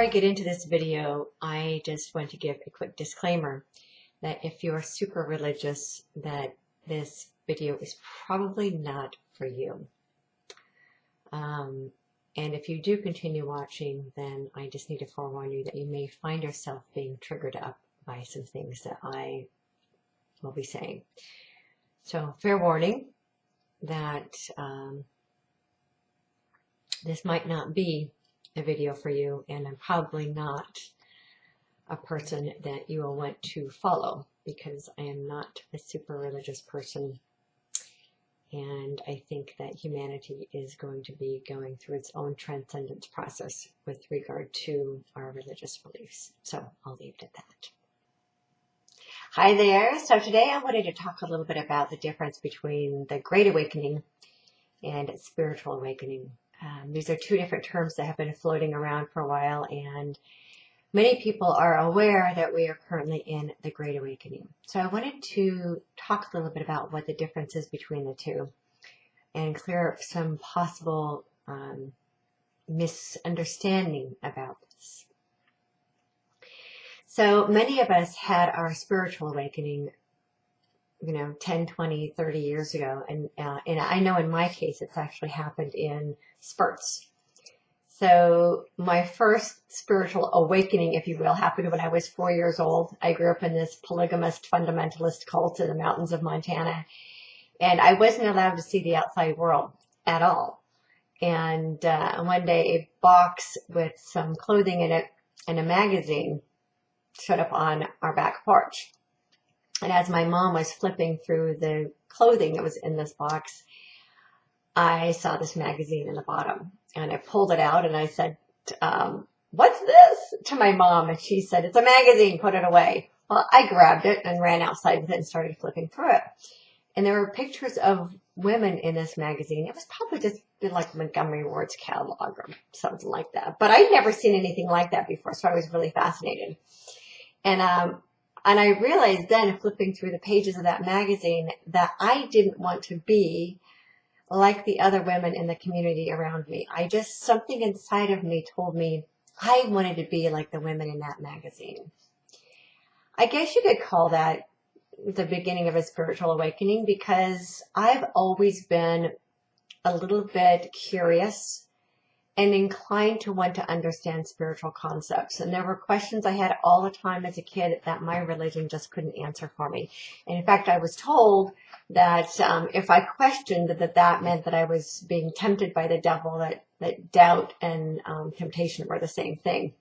I get into this video, I just want to give a quick disclaimer that if you're super religious, that this video is probably not for you. And if you do continue watching, then I just need to forewarn you that you may find yourself being triggered up by some things that I will be saying. So fair warning that this might not be a video for you, and I'm probably not a person that you will want to follow because I am not a super religious person, and I think that humanity is going to be going through its own transcendence process with regard to our religious beliefs. So I'll leave it at that. Hi there. So today I wanted to talk a little bit about the difference between the Great Awakening and spiritual awakening. These are two different terms that have been floating around for a while, and many people are aware that we are currently in the Great Awakening. So I wanted to talk a little bit about what the difference is between the two and clear up some possible misunderstanding about this. So many of us had our spiritual awakening 10, 20, 30 years ago. And I know in my case, it's actually happened in spurts. So my first spiritual awakening, if you will, happened when I was 4 years old. I grew up in this polygamist fundamentalist cult in the mountains of Montana. And I wasn't allowed to see the outside world at all. And one day a box with some clothing in it and a magazine showed up on our back porch. And as my mom was flipping through the clothing that was in this box, I saw this magazine in the bottom. And I pulled it out and I said, what's this? To my mom. And she said, it's a magazine, put it away. Well, I grabbed it and ran outside with it and started flipping through it. And there were pictures of women in this magazine. It was probably just like Montgomery Ward's catalog or something like that. But I'd never seen anything like that before, so I was really fascinated. And I realized then, flipping through the pages of that magazine, that I didn't want to be like the other women in the community around me. Something inside of me told me I wanted to be like the women in that magazine. I guess you could call that the beginning of a spiritual awakening, because I've always been a little bit curious and inclined to want to understand spiritual concepts. And there were questions I had all the time as a kid that my religion just couldn't answer for me. And in fact, I was told that if I questioned, that meant that I was being tempted by the devil, that doubt and temptation were the same thing.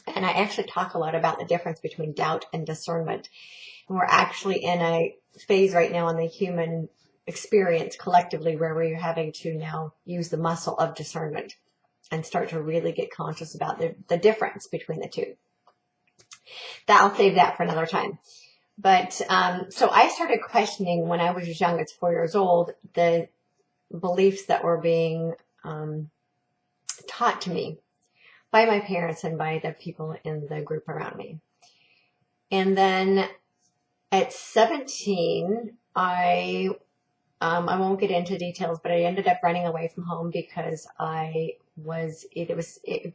And I actually talk a lot about the difference between doubt and discernment. And we're actually in a phase right now in the human experience collectively where we're having to now use the muscle of discernment and start to really get conscious about the difference between the two. I'll save that for another time. But so I started questioning when I was as young as 4 years old the beliefs that were being taught to me by my parents and by the people in the group around me. And then at 17, I won't get into details, but I ended up running away from home because I was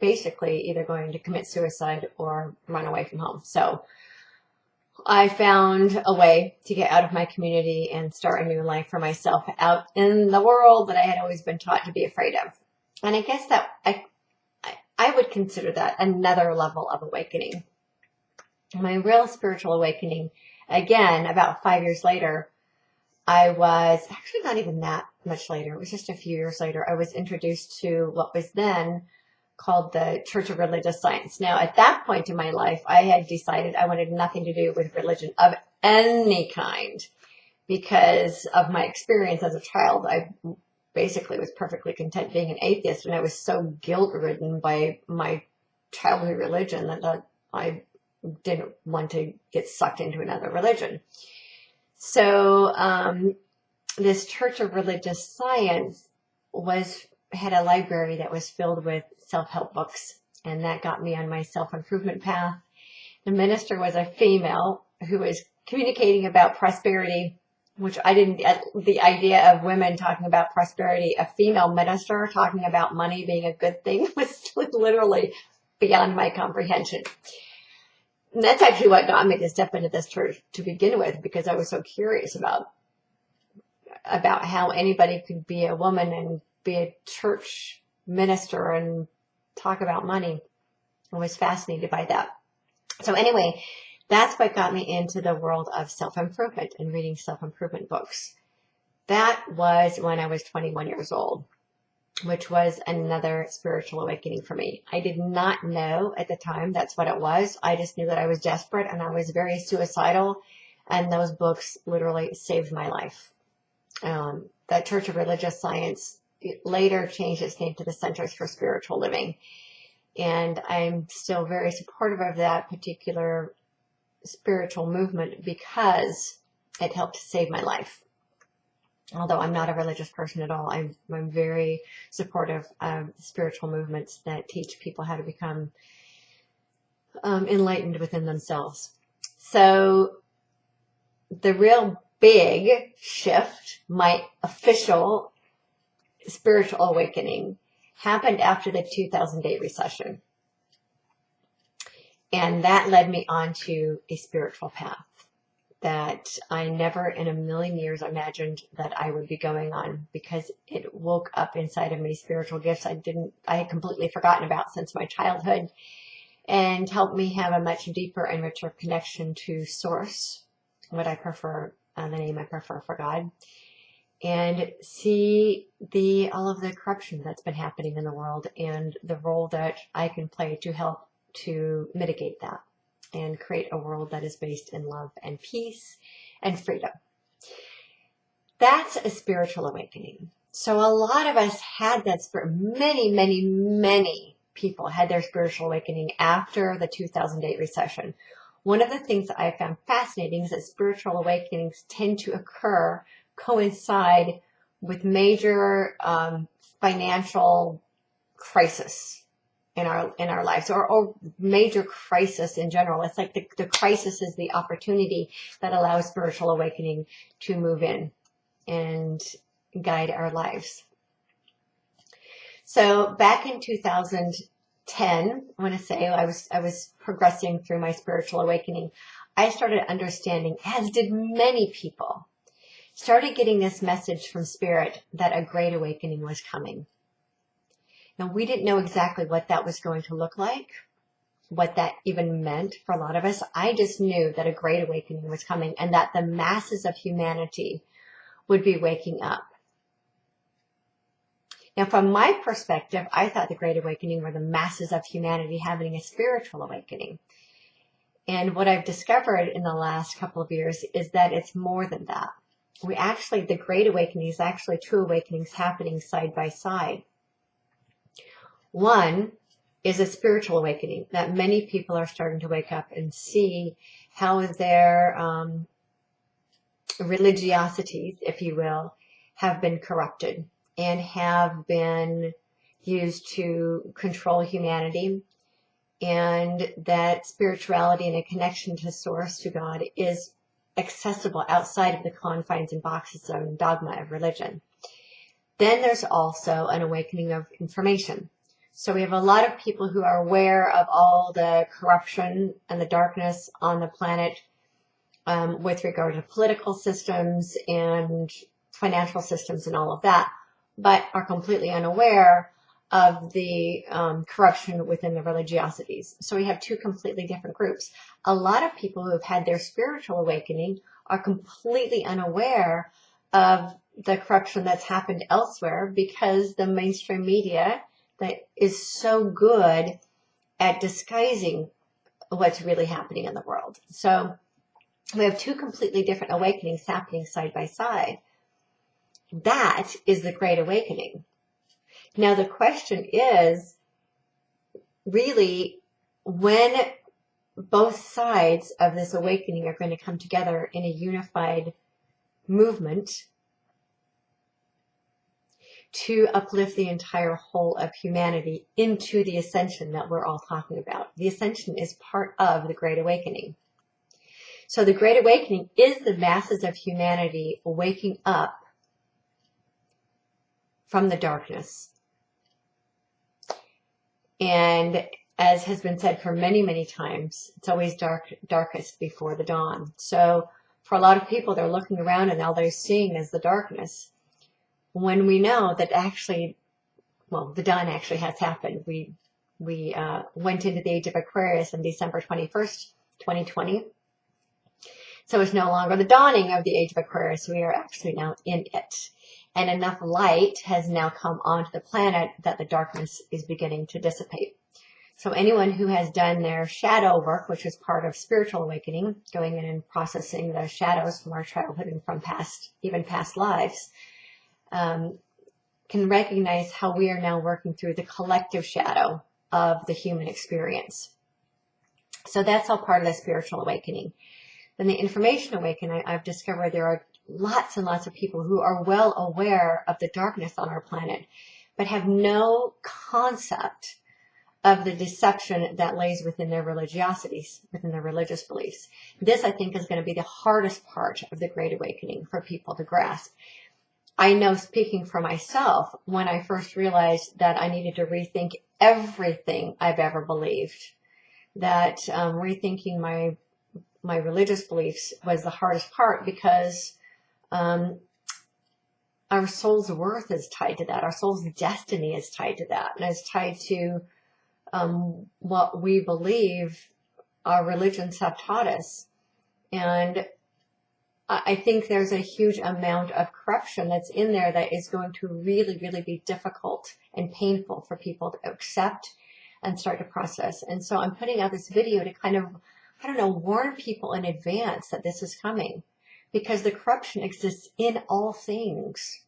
basically either going to commit suicide or run away from home. So I found a way to get out of my community and start a new life for myself out in the world that I had always been taught to be afraid of. And I guess that I would consider that another level of awakening. My real spiritual awakening, again, about 5 years later, I was actually not even that much later. It was just a few years later. I was introduced to what was then called the Church of Religious Science. Now, at that point in my life, I had decided I wanted nothing to do with religion of any kind because of my experience as a child. I basically was perfectly content being an atheist, and I was so guilt-ridden by my childhood religion that I didn't want to get sucked into another religion. So this Church of Religious Science had a library that was filled with self-help books, and that got me on my self-improvement path. The minister was a female who was communicating about prosperity, which I didn't, the idea of women talking about prosperity, a female minister talking about money being a good thing was literally beyond my comprehension. And that's actually what got me to step into this church to begin with, because I was so curious about how anybody could be a woman and be a church minister and talk about money. I was fascinated by that. So anyway, that's what got me into the world of self-improvement and reading self-improvement books. That was when I was 21 years old, which was another spiritual awakening for me. I did not know at the time that's what it was. I just knew that I was desperate and I was very suicidal, and those books literally saved my life. The Church of Religious Science later changed its name to the Centers for Spiritual Living. And I'm still very supportive of that particular spiritual movement because it helped save my life. Although I'm not a religious person at all, I'm very supportive of spiritual movements that teach people how to become enlightened within themselves. So the real big shift, my official spiritual awakening, happened after the 2008 recession. And that led me onto a spiritual path that I never in a million years imagined that I would be going on, because it woke up inside of me spiritual gifts I had completely forgotten about since my childhood, and helped me have a much deeper and richer connection to Source, what I prefer, the name I prefer for God, and see all of the corruption that's been happening in the world and the role that I can play to help to mitigate that and create a world that is based in love and peace and freedom. That's a spiritual awakening. So a lot of us had that many people had their spiritual awakening after the 2008 recession. One of the things that I found fascinating is that spiritual awakenings tend to coincide with major financial crisis in our lives, or major crisis in general. It's like the crisis is the opportunity that allows spiritual awakening to move in and guide our lives. So back in 2010, I want to say I was progressing through my spiritual awakening. I started understanding, as did many people, started getting this message from Spirit that a great awakening was coming. Now, we didn't know exactly what that was going to look like, what that even meant for a lot of us. I just knew that a great awakening was coming and that the masses of humanity would be waking up. Now, from my perspective, I thought the Great Awakening were the masses of humanity having a spiritual awakening. And what I've discovered in the last couple of years is that it's more than that. The Great Awakening is actually two awakenings happening side by side. One is a spiritual awakening that many people are starting to wake up and see how their religiosities, if you will, have been corrupted and have been used to control humanity, and that spirituality and a connection to Source, to God, is accessible outside of the confines and boxes and dogma of religion. Then there's also an awakening of information. So we have a lot of people who are aware of all the corruption and the darkness on the planet with regard to political systems and financial systems and all of that, but are completely unaware of the corruption within the religiosities. So we have two completely different groups. A lot of people who have had their spiritual awakening are completely unaware of the corruption that's happened elsewhere, because the mainstream media that is so good at disguising what's really happening in the world. So we have two completely different awakenings happening side by side. That is the Great Awakening. Now the question is really when both sides of this awakening are going to come together in a unified movement to uplift the entire whole of humanity into the ascension that we're all talking about. The ascension is part of the Great Awakening. So the Great Awakening is the masses of humanity waking up from the darkness and as has been said for many, many times, it's always darkest before the dawn. So for a lot of people, they're looking around and all they're seeing is the darkness. When we know that actually, well, the dawn actually has happened. We went into the age of Aquarius on December 21st, 2020. So it's no longer the dawning of the age of Aquarius. We are actually now in it. And enough light has now come onto the planet that the darkness is beginning to dissipate. So anyone who has done their shadow work, which is part of spiritual awakening, going in and processing the shadows from our childhood and from even past lives, can recognize how we are now working through the collective shadow of the human experience. So that's all part of the spiritual awakening. Then the information awakening, I've discovered there are lots and lots of people who are well aware of the darkness on our planet, but have no concept of the deception that lays within their religiosities, within their religious beliefs. This, I think, is going to be the hardest part of the Great Awakening for people to grasp. I know, speaking for myself, when I first realized that I needed to rethink everything I've ever believed, that rethinking my religious beliefs was the hardest part, because our soul's worth is tied to that. Our soul's destiny is tied to that, and it's tied to what we believe our religions have taught us. And I think there's a huge amount of corruption that's in there that is going to really, really be difficult and painful for people to accept and start to process. And so I'm putting out this video to kind of, I don't know, warn people in advance that this is coming, because the corruption exists in all things.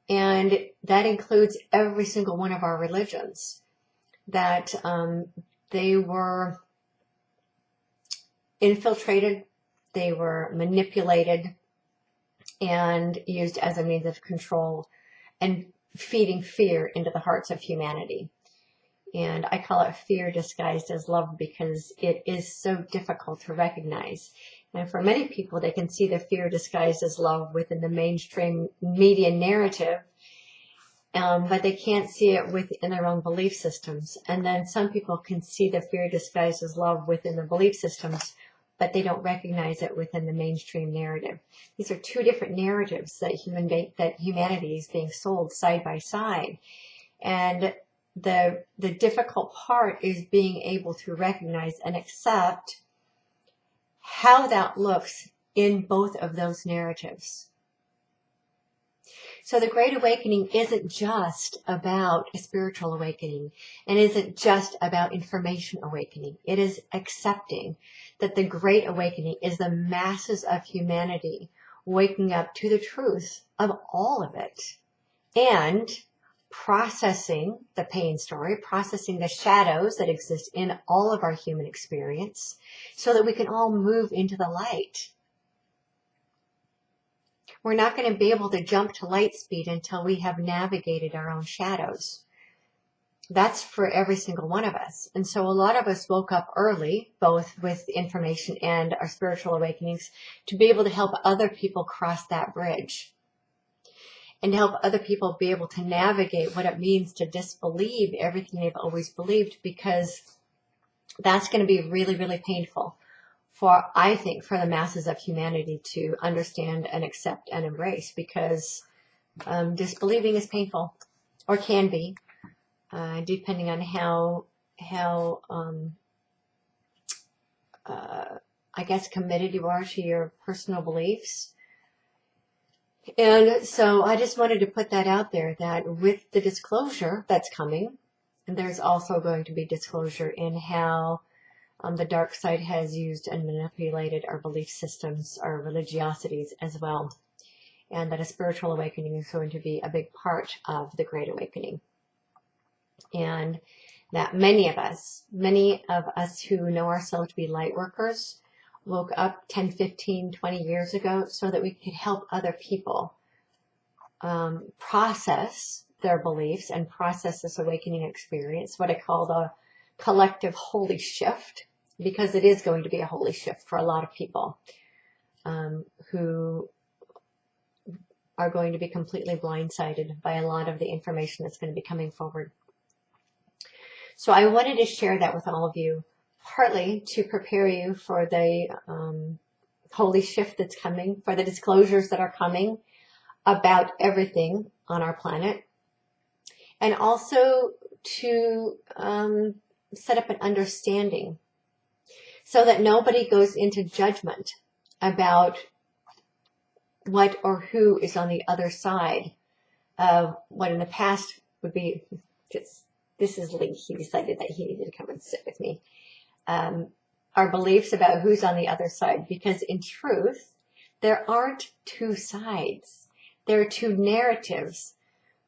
And that includes every single one of our religions, that they were infiltrated, they were manipulated and used as a means of control and feeding fear into the hearts of humanity. And I call it fear disguised as love, because it is so difficult to recognize. And for many people, they can see the fear disguised as love within the mainstream media narrative, but they can't see it within their own belief systems. And then some people can see the fear disguised as love within the belief systems, but they don't recognize it within the mainstream narrative. These are two different narratives that humanity is being sold side by side. And the difficult part is being able to recognize and accept how that looks in both of those narratives. So the Great Awakening isn't just about a spiritual awakening, and isn't just about information awakening. It is accepting that the Great Awakening is the masses of humanity waking up to the truth of all of it, and processing the pain story, processing the shadows that exist in all of our human experience, so that we can all move into the light. We're not going to be able to jump to light speed until we have navigated our own shadows. That's for every single one of us. And so a lot of us woke up early, both with information and our spiritual awakenings, to be able to help other people cross that bridge, and to help other people be able to navigate what it means to disbelieve everything they've always believed, because that's going to be really, really painful for, I think, for the masses of humanity to understand and accept and embrace, because disbelieving is painful, or can be, depending on how I guess, committed you are to your personal beliefs. And so I just wanted to put that out there, that with the disclosure that's coming, there's also going to be disclosure in how the dark side has used and manipulated our belief systems, our religiosities as well. And that a spiritual awakening is going to be a big part of the Great Awakening. And that many of us who know ourselves to be light workers woke up 10, 15, 20 years ago so that we could help other people process their beliefs and process this awakening experience, what I call the collective holy shift, because it is going to be a holy shift for a lot of people who are going to be completely blindsided by a lot of the information that's going to be coming forward. So I wanted to share that with all of you, partly to prepare you for the holy shift that's coming, for the disclosures that are coming about everything on our planet, and also to set up an understanding so that nobody goes into judgment about what or who is on the other side of what in the past would be, this is Lee, he decided that he needed to come and sit with me, our beliefs about who's on the other side, because in truth, there aren't two sides. There are two narratives,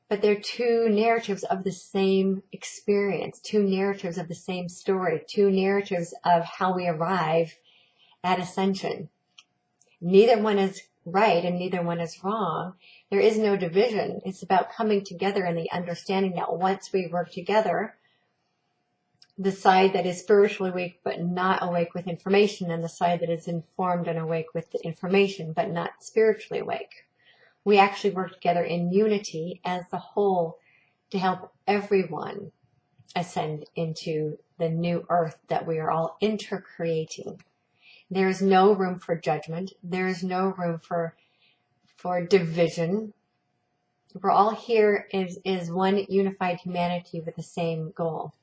but they're two narratives of the same experience, two narratives of the same story, two narratives of how we arrive at ascension. Neither one is right and neither one is wrong. There is no division. It's about coming together in the understanding that once we work together, the side that is spiritually awake but not awake with information, and the side that is informed and awake with the information but not spiritually awake, we actually work together in unity as the whole to help everyone ascend into the new earth that we are all intercreating. There is no room for judgment. There is no room for division. We're all here is one unified humanity with the same goal.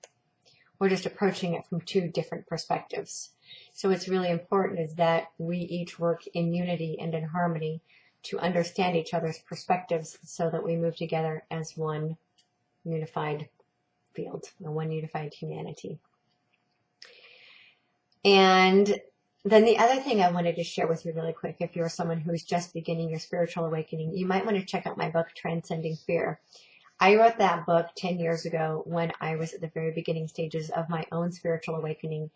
We're just approaching it from two different perspectives. So what's really important is that we each work in unity and in harmony to understand each other's perspectives so that we move together as one unified field, one unified humanity. And then the other thing I wanted to share with you really quick, if you're someone who's just beginning your spiritual awakening, you might want to check out my book, Transcending Fear. I wrote that book 10 years ago when I was at the very beginning stages of my own spiritual awakening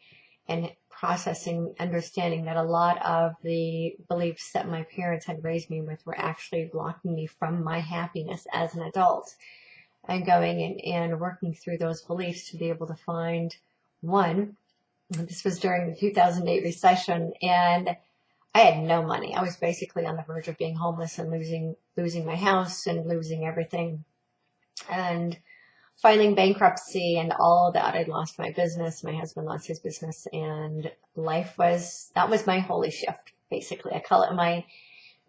and processing, understanding that a lot of the beliefs that my parents had raised me with were actually blocking me from my happiness as an adult. And going and working through those beliefs to be able to find one. This was during the 2008 recession, and I had no money. I was basically on the verge of being homeless and losing my house and losing everything, and filing bankruptcy and all of that. I'd lost my business. My husband lost his business, and that was my holy shift, basically. I call it my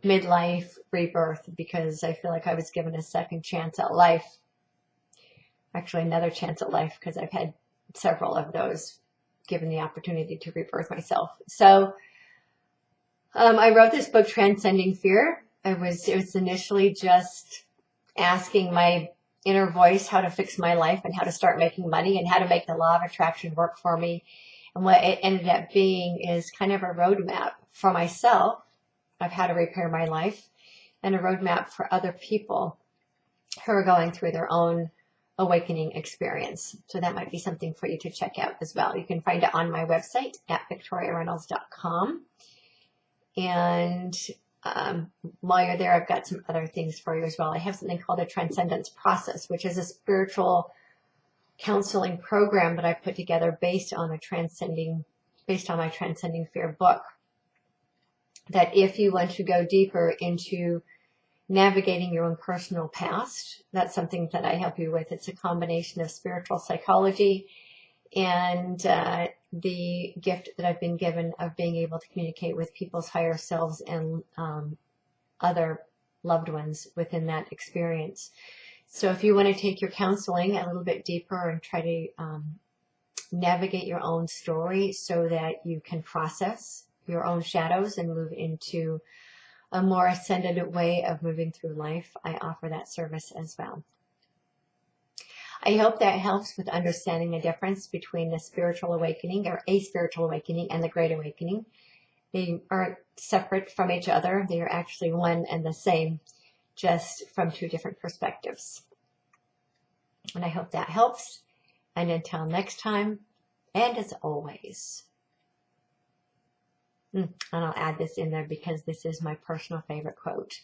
midlife rebirth because I feel like I was given a second chance at life. Actually, another chance at life because I've had several of those, given the opportunity to rebirth myself. So I wrote this book, Transcending Fear. It was initially just asking my inner voice how to fix my life and how to start making money and how to make the law of attraction work for me. And what it ended up being is kind of a roadmap for myself of how to repair my life, and a roadmap for other people who are going through their own awakening experience. So that might be something for you to check out as well. You can find it on my website at victoriareynolds.com. And while you're there, I've got some other things for you as well. I have something called a Transcendence Process, which is a spiritual counseling program that I put together based on my Transcending Fear book. That if you want to go deeper into navigating your own personal past, that's something that I help you with. It's a combination of spiritual psychology and the gift that I've been given of being able to communicate with people's higher selves and other loved ones within that experience. So if you want to take your counseling a little bit deeper and try to navigate your own story so that you can process your own shadows and move into a more ascended way of moving through life, I offer that service as well. I hope that helps with understanding the difference between the spiritual awakening or a spiritual awakening and the Great Awakening. They aren't separate from each other. They are actually one and the same, just from two different perspectives. And I hope that helps. And until next time, and as always, and I'll add this in there because this is my personal favorite quote,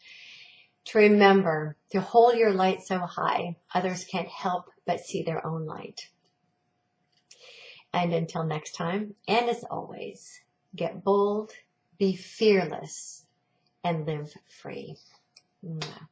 to remember to hold your light so high, others can't help but see their own light. And until next time, and as always, get bold, be fearless, and live free. Mwah.